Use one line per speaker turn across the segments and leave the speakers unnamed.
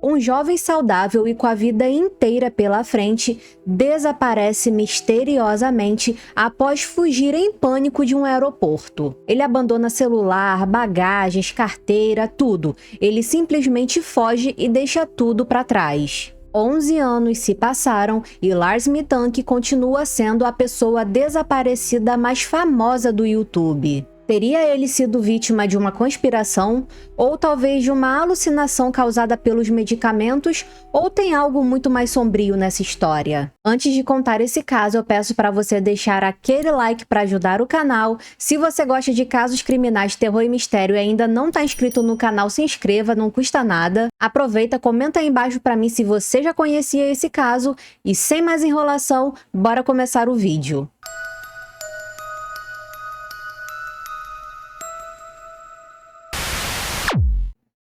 um jovem saudável e com a vida inteira pela frente desaparece misteriosamente após fugir em pânico de um aeroporto. Ele abandona celular, bagagens, carteira, tudo. Ele simplesmente foge e deixa tudo para trás. 11 anos se passaram e Lars Mittank continua sendo a pessoa desaparecida mais famosa do YouTube. Teria ele sido vítima de uma conspiração, ou talvez de uma alucinação causada pelos medicamentos, ou tem algo muito mais sombrio nessa história? Antes de contar esse caso, eu peço para você deixar aquele like para ajudar o canal. Se você gosta de casos criminais, terror e mistério e ainda não está inscrito no canal, se inscreva, não custa nada. Aproveita, comenta aí embaixo para mim se você já conhecia esse caso. E sem mais enrolação, bora começar o vídeo.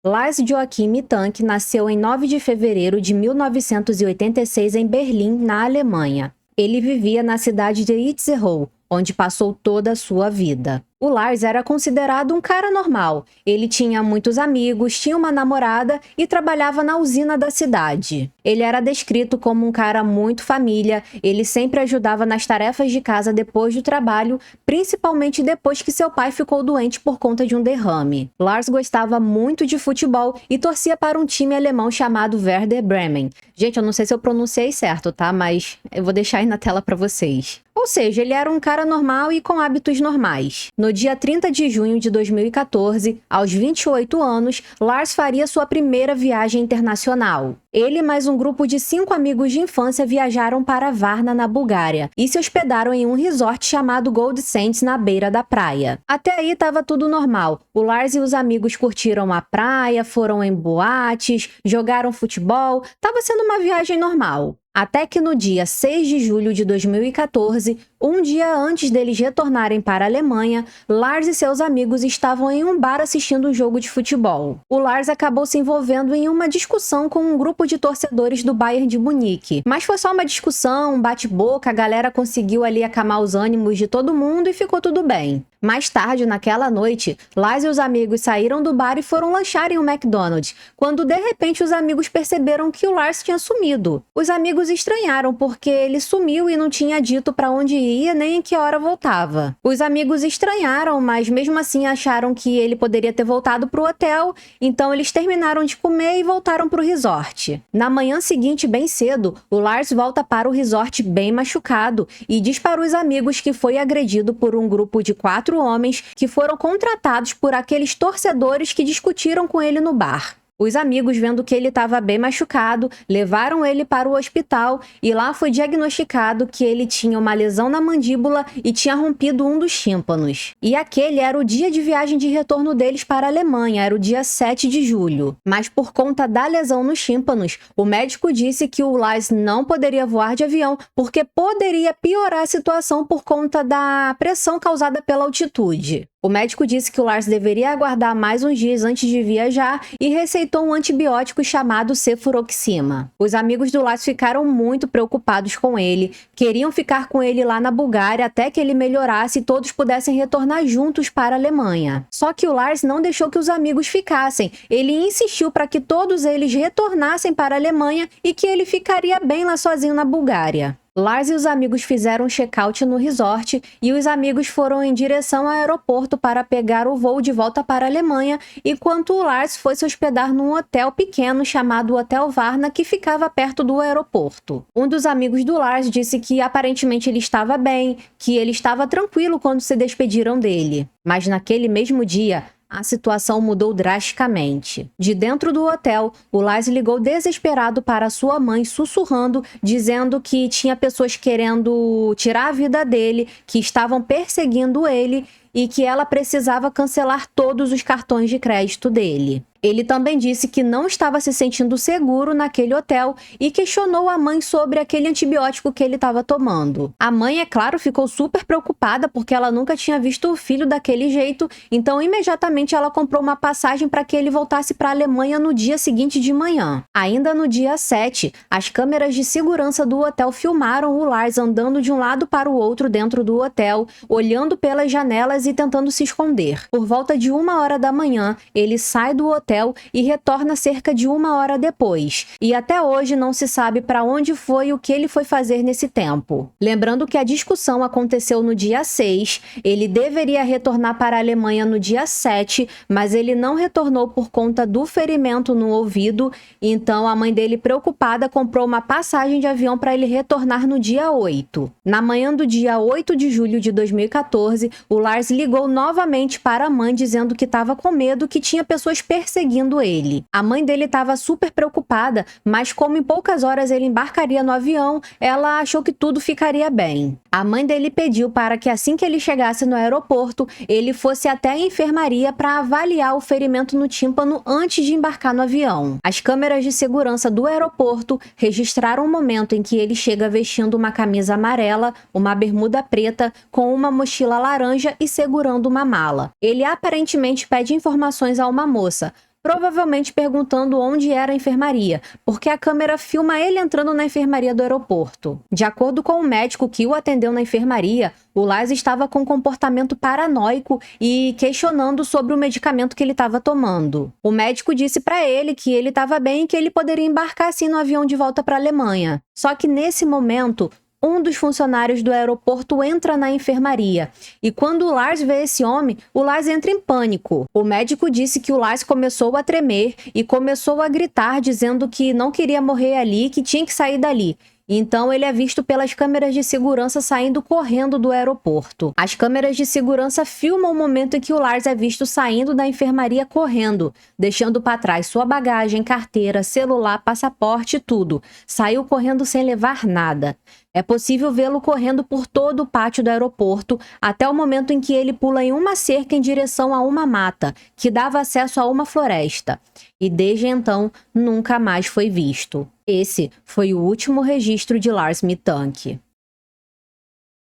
Lars Joachim Mittank nasceu em 9 de fevereiro de 1986 em Berlim, na Alemanha. Ele vivia na cidade de Itzehoe, onde passou toda a sua vida. O Lars era considerado um cara normal. Ele tinha muitos amigos, tinha uma namorada e trabalhava na usina da cidade. Ele era descrito como um cara muito família, ele sempre ajudava nas tarefas de casa depois do trabalho, principalmente depois que seu pai ficou doente por conta de um derrame. Lars gostava muito de futebol e torcia para um time alemão chamado Werder Bremen. Gente, eu não sei se eu pronunciei certo, tá? Mas eu vou deixar aí na tela para vocês. Ou seja, ele era um cara normal e com hábitos normais. No dia 30 de junho de 2014, aos 28 anos, Lars faria sua primeira viagem internacional. Ele e mais um grupo de 5 amigos de infância viajaram para Varna, na Bulgária, e se hospedaram em um resort chamado Gold Sands, na beira da praia. Até aí estava tudo normal. O Lars e os amigos curtiram a praia, foram em boates, jogaram futebol, estava sendo uma viagem normal. Até que no dia 6 de julho de 2014, um dia antes deles retornarem para a Alemanha, Lars e seus amigos estavam em um bar assistindo um jogo de futebol. O Lars acabou se envolvendo em uma discussão com um grupo de torcedores do Bayern de Munique. Mas foi só uma discussão, um bate-boca, a galera conseguiu ali acalmar os ânimos de todo mundo e ficou tudo bem. Mais tarde, naquela noite, Lars e os amigos saíram do bar e foram lanchar em um McDonald's, quando de repente os amigos perceberam que o Lars tinha sumido. Os amigos estranharam porque ele sumiu e não tinha dito para onde ia nem em que hora voltava. Os amigos estranharam, mas mesmo assim acharam que ele poderia ter voltado para o hotel, então eles terminaram de comer e voltaram para o resort. Na manhã seguinte, bem cedo, o Lars volta para o resort bem machucado e diz para os amigos que foi agredido por um grupo de 4 homens que foram contratados por aqueles torcedores que discutiram com ele no bar. Os amigos, vendo que ele estava bem machucado, levaram ele para o hospital e lá foi diagnosticado que ele tinha uma lesão na mandíbula e tinha rompido um dos tímpanos. E aquele era o dia de viagem de retorno deles para a Alemanha, era o dia 7 de julho. Mas por conta da lesão nos tímpanos, o médico disse que o Lars não poderia voar de avião porque poderia piorar a situação por conta da pressão causada pela altitude. O médico disse que o Lars deveria aguardar mais uns dias antes de viajar e receitou um antibiótico chamado cefuroxima. Os amigos do Lars ficaram muito preocupados com ele, queriam ficar com ele lá na Bulgária até que ele melhorasse e todos pudessem retornar juntos para a Alemanha. Só que o Lars não deixou que os amigos ficassem, ele insistiu para que todos eles retornassem para a Alemanha e que ele ficaria bem lá sozinho na Bulgária. Lars e os amigos fizeram um check-out no resort e os amigos foram em direção ao aeroporto para pegar o voo de volta para a Alemanha, enquanto o Lars foi se hospedar num hotel pequeno chamado Hotel Varna, que ficava perto do aeroporto. Um dos amigos do Lars disse que aparentemente ele estava bem, que ele estava tranquilo quando se despediram dele. Mas naquele mesmo dia, a situação mudou drasticamente. De dentro do hotel, o Lars ligou desesperado para sua mãe, sussurrando, dizendo que tinha pessoas querendo tirar a vida dele, que estavam perseguindo ele e que ela precisava cancelar todos os cartões de crédito dele. Ele também disse que não estava se sentindo seguro naquele hotel e questionou a mãe sobre aquele antibiótico que ele estava tomando. A mãe, é claro, ficou super preocupada porque ela nunca tinha visto o filho daquele jeito, então imediatamente ela comprou uma passagem para que ele voltasse para a Alemanha no dia seguinte de manhã. Ainda no dia 7, as câmeras de segurança do hotel filmaram o Lars andando de um lado para o outro dentro do hotel, olhando pelas janelas e tentando se esconder. Por volta de 1 hora da manhã, ele sai do hotel hotel e retorna cerca de 1 hora depois. E até hoje não se sabe para onde foi e o que ele foi fazer nesse tempo. Lembrando que a discussão aconteceu no dia 6, ele deveria retornar para a Alemanha no dia 7, mas ele não retornou por conta do ferimento no ouvido, então a mãe dele, preocupada, comprou uma passagem de avião para ele retornar no dia 8. Na manhã do dia 8 de julho de 2014, o Lars ligou novamente para a mãe dizendo que estava com medo, que tinha pessoas perseguindo ele. A mãe dele estava super preocupada, mas como em poucas horas ele embarcaria no avião, ela achou que tudo ficaria bem. A mãe dele pediu para que assim que ele chegasse no aeroporto, ele fosse até a enfermaria para avaliar o ferimento no tímpano antes de embarcar no avião. As câmeras de segurança do aeroporto registraram o momento em que ele chega vestindo uma camisa amarela, uma bermuda preta, com uma mochila laranja e segurando uma mala. Ele aparentemente pede informações a uma moça, provavelmente perguntando onde era a enfermaria, porque a câmera filma ele entrando na enfermaria do aeroporto. De acordo com o médico que o atendeu na enfermaria, o Lars estava com um comportamento paranoico e questionando sobre o medicamento que ele estava tomando. O médico disse para ele que ele estava bem e que ele poderia embarcar assim no avião de volta para a Alemanha. Só que nesse momento, um dos funcionários do aeroporto entra na enfermaria. E quando o Lars vê esse homem, o Lars entra em pânico. O médico disse que o Lars começou a tremer e começou a gritar, dizendo que não queria morrer ali, que tinha que sair dali. Então ele é visto pelas câmeras de segurança saindo correndo do aeroporto. As câmeras de segurança filmam o momento em que o Lars é visto saindo da enfermaria correndo, deixando para trás sua bagagem, carteira, celular, passaporte e tudo. Saiu correndo sem levar nada. É possível vê-lo correndo por todo o pátio do aeroporto até o momento em que ele pula em uma cerca em direção a uma mata, que dava acesso a uma floresta. E desde então, nunca mais foi visto. Esse foi o último registro de Lars Mittank.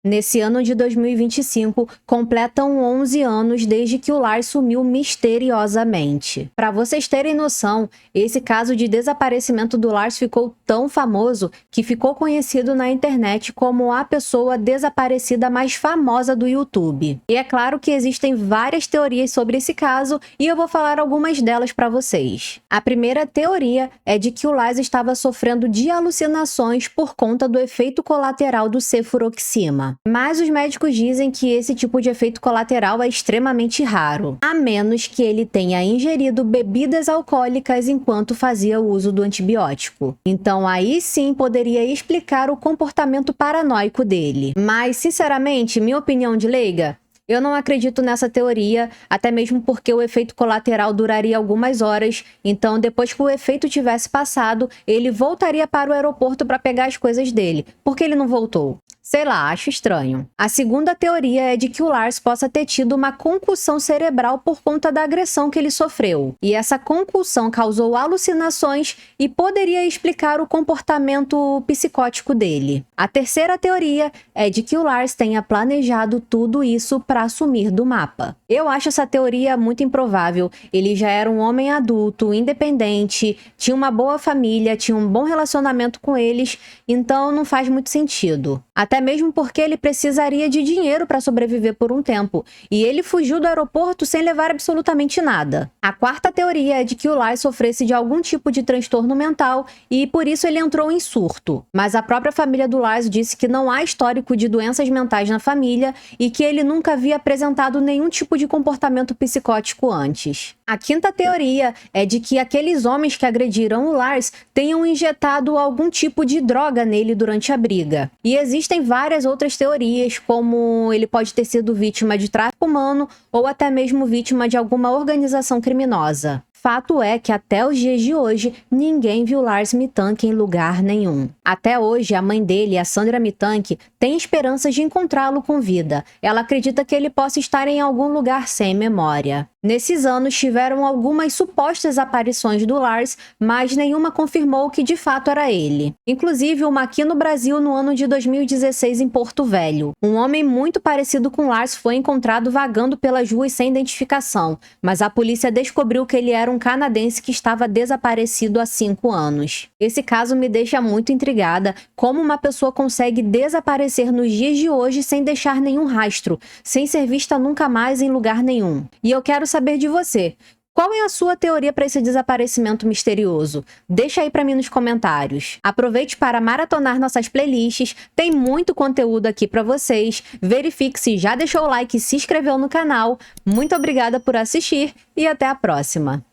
Nesse ano de 2025, completam 11 anos desde que o Lars sumiu misteriosamente. Para vocês terem noção, esse caso de desaparecimento do Lars ficou tão famoso que ficou conhecido na internet como a pessoa desaparecida mais famosa do YouTube. E é claro que existem várias teorias sobre esse caso e eu vou falar algumas delas para vocês. A primeira teoria é de que o Lars estava sofrendo de alucinações por conta do efeito colateral do cefuroxima. Mas os médicos dizem que esse tipo de efeito colateral é extremamente raro, a menos que ele tenha ingerido bebidas alcoólicas enquanto fazia uso do antibiótico. Então aí sim poderia explicar o comportamento paranoico dele. Mas, sinceramente, minha opinião de leiga, eu não acredito nessa teoria, até mesmo porque o efeito colateral duraria algumas horas, então depois que o efeito tivesse passado, ele voltaria para o aeroporto para pegar as coisas dele. Por que ele não voltou? Sei lá, acho estranho. A segunda teoria é de que o Lars possa ter tido uma concussão cerebral por conta da agressão que ele sofreu. E essa concussão causou alucinações e poderia explicar o comportamento psicótico dele. A terceira teoria é de que o Lars tenha planejado tudo isso para sumir do mapa. Eu acho essa teoria muito improvável. Ele já era um homem adulto, independente, tinha uma boa família, tinha um bom relacionamento com eles, então não faz muito sentido. Até mesmo porque ele precisaria de dinheiro para sobreviver por um tempo, e ele fugiu do aeroporto sem levar absolutamente nada. A quarta teoria é de que o Lars sofresse de algum tipo de transtorno mental e por isso ele entrou em surto. Mas a própria família do Lars disse que não há histórico de doenças mentais na família e que ele nunca havia apresentado nenhum tipo de comportamento psicótico antes. A quinta teoria é de que aqueles homens que agrediram o Lars tenham injetado algum tipo de droga nele durante a briga. E existem várias outras teorias, como ele pode ter sido vítima de tráfico humano ou até mesmo vítima de alguma organização criminosa. Fato é que até os dias de hoje, ninguém viu Lars Mittank em lugar nenhum. Até hoje, a mãe dele, a Sandra Mittank, tem esperanças de encontrá-lo com vida. Ela acredita que ele possa estar em algum lugar sem memória. Nesses anos, tiveram algumas supostas aparições do Lars, mas nenhuma confirmou que de fato era ele. Inclusive, uma aqui no Brasil no ano de 2016 em Porto Velho. Um homem muito parecido com Lars foi encontrado vagando pelas ruas sem identificação, mas a polícia descobriu que ele era um canadense que estava desaparecido há 5 anos. Esse caso me deixa muito intrigada, como uma pessoa consegue desaparecer nos dias de hoje sem deixar nenhum rastro, sem ser vista nunca mais em lugar nenhum. E eu quero saber de você. Qual é a sua teoria para esse desaparecimento misterioso? Deixa aí para mim nos comentários. Aproveite para maratonar nossas playlists, tem muito conteúdo aqui para vocês. Verifique se já deixou o like e se inscreveu no canal. Muito obrigada por assistir e até a próxima!